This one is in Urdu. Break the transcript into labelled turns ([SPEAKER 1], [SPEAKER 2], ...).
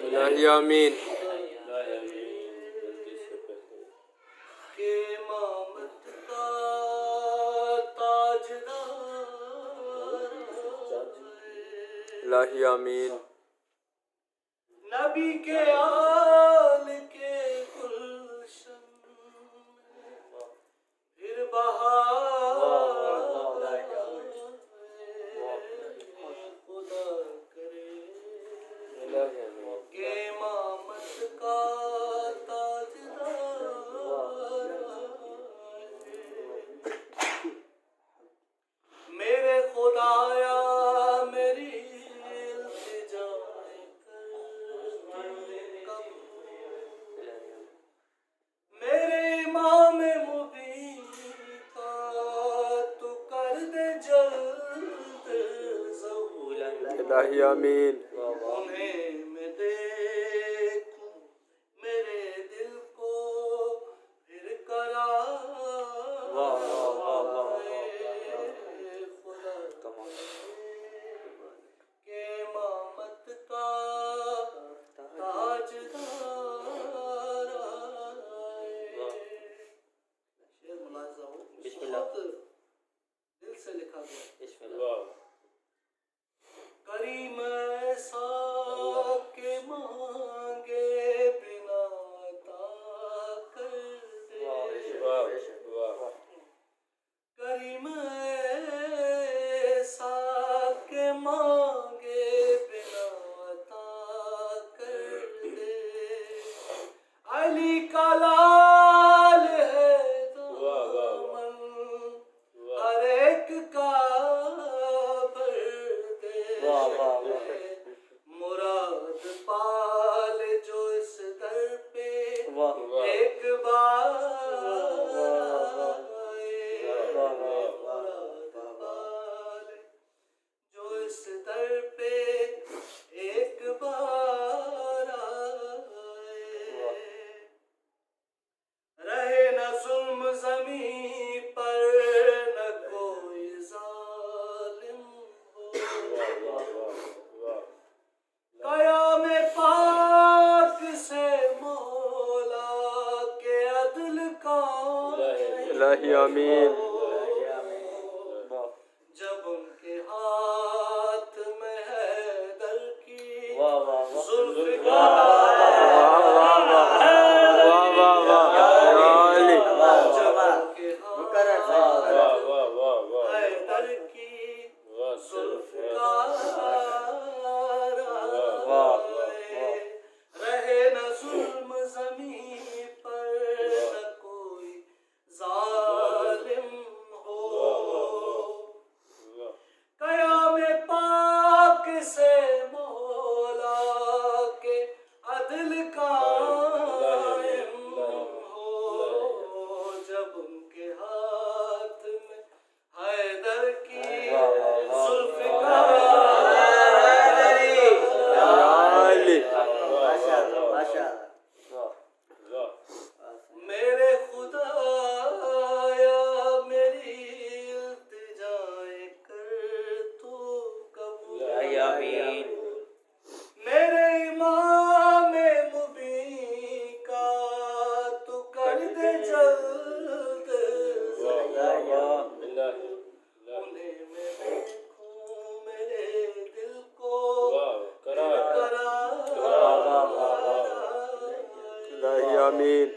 [SPEAKER 1] الہی آمین.
[SPEAKER 2] کہ امامت کا تاجدار
[SPEAKER 1] الہی آمین.
[SPEAKER 2] نبی کے آل کے گلشن میں پھر بہار خدا کرے کہ امامت کا تاجدار میرے خدایا میری التجائے کر میرے امام مبین کا تو کر دے جلد ظہور
[SPEAKER 1] الہی آمین.
[SPEAKER 2] انہیں میں دیکھوں میرے دل کو پھر قرار خدا کہ امامت کا تاجدار آئے. شعر ملاحظہ ہو بہت دل سے لکھا گیا. کریم ایسا کہ مانگے بنا عطا کر دے. کریم ایسا کہ مانگے بنا عطا کر دے. علی کا لال ہے دامن ہر ایک کا بھر دے. مراد پال جو اس در پہ ایک بار آئے. مراد پال جو اس در پہ ایک بار آئے. رہے نہ ظلم زمین پر نہ کوئی ظالم ہو. قیام پاک سے مولا کے عدل قائم
[SPEAKER 1] الہی آمین.
[SPEAKER 2] جب ان کے ہاتھ میں حیدر کی زلف جب ان کے حیدر کی زلفکار آئے. رہے نہ ظلم زمین پر نہ کوئی ظالم ہو. قیام پاک سے مولا کے عدل قائم ہو. جب ان کے ہاتھ میں حیدر کی زلفکار میرے خدایا میری التجائے کر تو قبول. میرے امام مبین کا تو کر دے جلد ظہور. انہیں میں دیکھوں میرے دل کو قرار
[SPEAKER 1] الہی آمین.